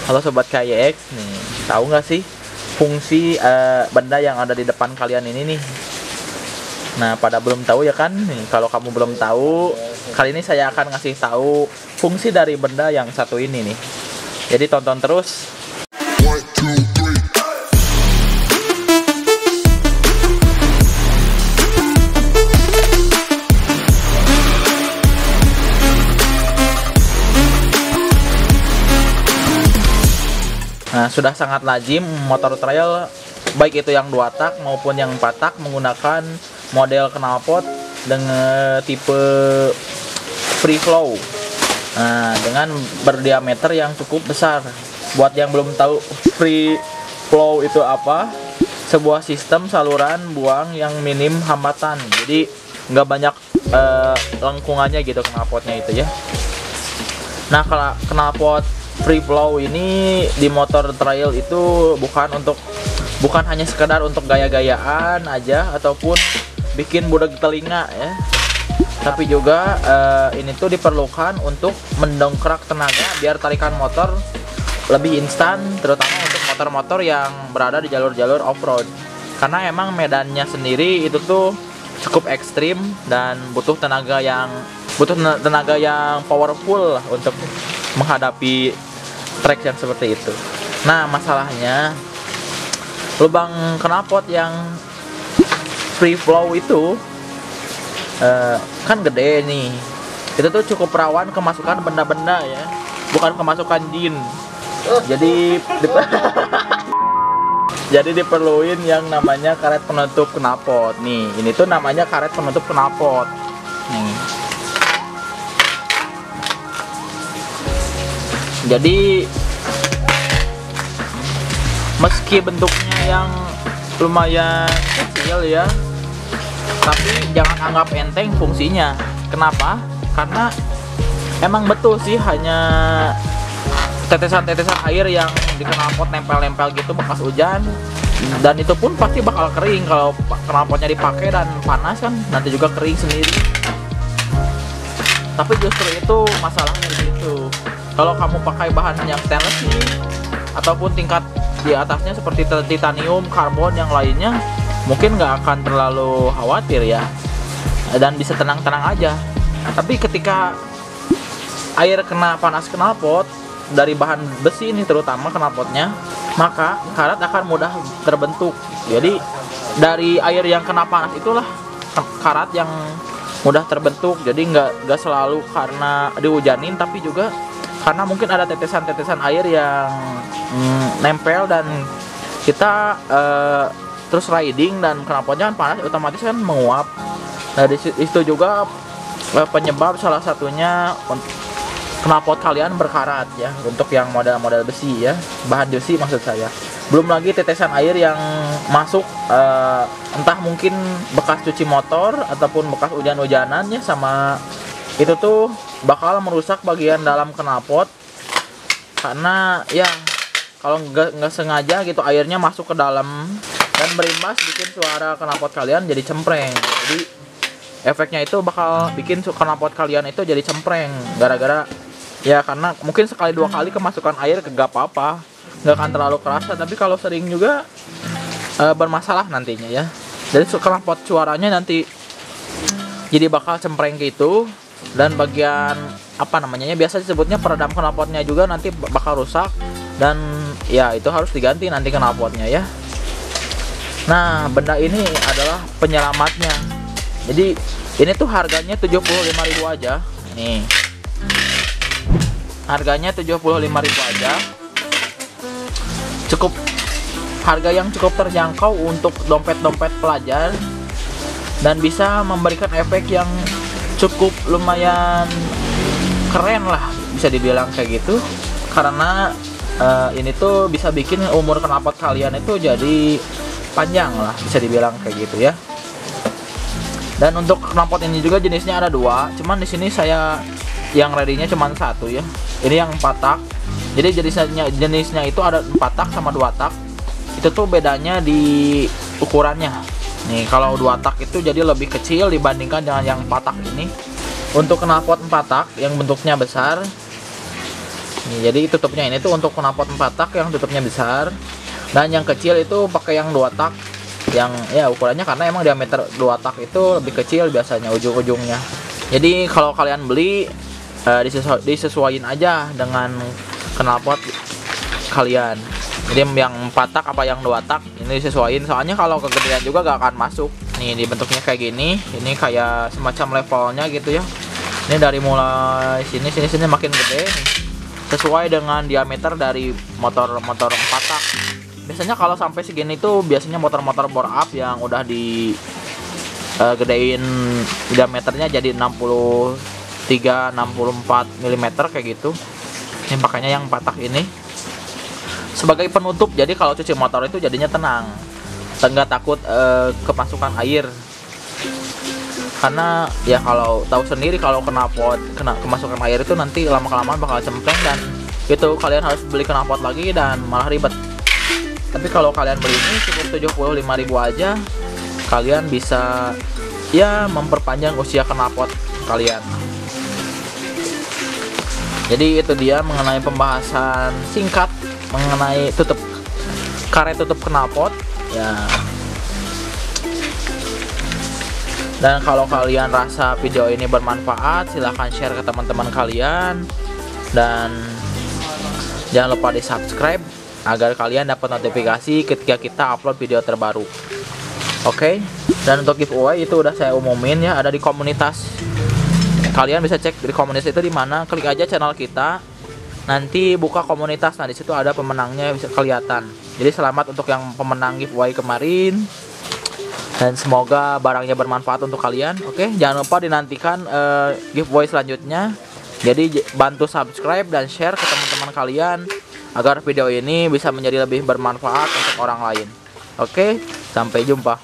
Halo sobat KYX nih, tahu nggak sih fungsi benda yang ada di depan kalian ini nih? Nah, pada belum tahu ya kan? Nih, kalau kamu belum tahu, kali ini saya akan ngasih tahu fungsi dari benda yang satu ini nih. Jadi tonton terus. Nah, sudah sangat lazim motor trail baik itu yang 2 tak maupun yang 4 tak menggunakan model knalpot dengan tipe free flow. Nah, dengan berdiameter yang cukup besar. Buat yang belum tahu free flow itu apa, sebuah sistem saluran buang yang minim hambatan. Jadi nggak banyak lengkungannya gitu knalpotnya itu ya. Nah, kalau knalpot free flow ini di motor trail itu bukan hanya sekedar untuk gaya-gayaan aja ataupun bikin budak telinga ya, tapi juga ini tuh diperlukan untuk mendongkrak tenaga biar tarikan motor lebih instan, terutama untuk motor-motor yang berada di jalur-jalur off-road, karena emang medannya sendiri itu tuh cukup ekstrim dan butuh tenaga yang powerful lah untuk menghadapi trek yang seperti itu. Nah, masalahnya lubang knalpot yang free flow itu kan gede nih. Itu tuh cukup rawan kemasukan benda-benda ya, bukan kemasukan jin. Jadi diperluin yang namanya karet penutup knalpot. Nih, ini tuh namanya karet penutup knalpot. Nih. Jadi meski bentuknya yang lumayan kecil ya, tapi jangan anggap enteng fungsinya. Kenapa? Karena emang betul sih hanya tetesan-tetesan air yang di knalpot nempel-nempel gitu bekas hujan, dan itu pun pasti bakal kering kalau knalpotnya dipakai dan panas kan, nanti juga kering sendiri. Tapi justru itu masalahnya gitu. Kalau kamu pakai bahan yang stainless nih, ataupun tingkat di atasnya seperti titanium, karbon yang lainnya, mungkin nggak akan terlalu khawatir ya, dan bisa tenang-tenang aja. Tapi ketika air kena panas knalpot dari bahan besi ini, terutama knalpotnya, maka karat akan mudah terbentuk. Jadi dari air yang kena panas itulah karat yang mudah terbentuk. Jadi nggak selalu karena dihujanin, tapi juga karena mungkin ada tetesan-tetesan air yang nempel dan kita terus riding dan knalpotnya kan panas, otomatis kan menguap. Nah, itu juga penyebab salah satunya knalpot kalian berkarat ya, untuk yang model-model besi ya, bahan besi maksud saya. Belum lagi tetesan air yang masuk entah mungkin bekas cuci motor ataupun bekas hujan-hujanan ya, sama itu tuh bakal merusak bagian dalam knalpot, karena ya kalau nggak sengaja gitu airnya masuk ke dalam dan berimbas bikin suara knalpot kalian jadi cempreng. Jadi efeknya itu bakal bikin knalpot kalian itu jadi cempreng gara-gara ya, karena mungkin sekali 2 kali kemasukan air gak apa-apa, nggak akan terlalu kerasa, tapi kalau sering juga bermasalah nantinya ya. Jadi knalpot suaranya nanti jadi bakal cempreng gitu. Dan bagian apa namanya, biasa disebutnya peredam knalpotnya juga nanti bakal rusak, dan ya itu harus diganti nanti knalpotnya ya. Nah, benda ini adalah penyelamatnya. Jadi ini tuh harganya 75.000 aja nih, harganya 75.000 aja, cukup harga yang cukup terjangkau untuk dompet-dompet pelajar, dan bisa memberikan efek yang cukup lumayan keren lah, bisa dibilang kayak gitu, karena ini tuh bisa bikin umur knalpot kalian itu jadi panjang lah, bisa dibilang kayak gitu ya. Dan untuk knalpot ini juga jenisnya ada 2, cuman di sini saya yang ready-nya cuman 1 ya. Ini yang 4 tak. Jadi jenisnya itu ada 4 tak sama 2 tak. Itu tuh bedanya di ukurannya. Nih, kalau 2 tak itu jadi lebih kecil dibandingkan dengan yang 4 tak ini. Untuk knalpot 4 tak yang bentuknya besar, Nih, jadi tutupnya ini tuh untuk knalpot 4 tak yang tutupnya besar, dan yang kecil itu pakai yang 2 tak yang ya ukurannya, karena emang diameter 2 tak itu lebih kecil biasanya ujung-ujungnya. Jadi kalau kalian beli disesuaikan aja dengan knalpot kalian. Jadi yang 4 tak apa yang 2 tak ini disesuaikan, soalnya kalau kegedean juga gak akan masuk. Nih dibentuknya kayak gini, ini kayak semacam levelnya gitu ya. Ini dari mulai sini makin gede nih, sesuai dengan diameter dari motor 4 tak. Biasanya kalau sampai segini tuh biasanya motor-motor bore up yang udah di gedein diameternya jadi 63 64 mm kayak gitu. Ini pakainya yang 4 tak ini sebagai penutup, jadi kalau cuci motor itu jadinya tenang, nggak takut kemasukan air. Karena ya kalau tahu sendiri kalau knalpot kena kemasukan air itu nanti lama-kelamaan bakal cempreng, dan itu kalian harus beli knalpot lagi dan malah ribet. Tapi kalau kalian beli ini cukup 75.000 aja, kalian bisa ya memperpanjang usia knalpot kalian. Jadi itu dia mengenai pembahasan singkat mengenai karet tutup knalpot ya. Dan kalau kalian rasa video ini bermanfaat, silahkan share ke teman-teman kalian, dan jangan lupa di subscribe agar kalian dapat notifikasi ketika kita upload video terbaru. Oke, dan untuk giveaway itu udah saya umumin ya, ada di komunitas. Kalian bisa cek di komunitas itu di mana, klik aja channel kita, nanti buka komunitas. Nah, di situ ada pemenangnya bisa kelihatan. Jadi selamat untuk yang pemenang giveaway kemarin, dan semoga barangnya bermanfaat untuk kalian. Oke, jangan lupa dinantikan giveaway selanjutnya. Jadi bantu subscribe dan share ke teman-teman kalian agar video ini bisa menjadi lebih bermanfaat untuk orang lain. Oke, sampai jumpa.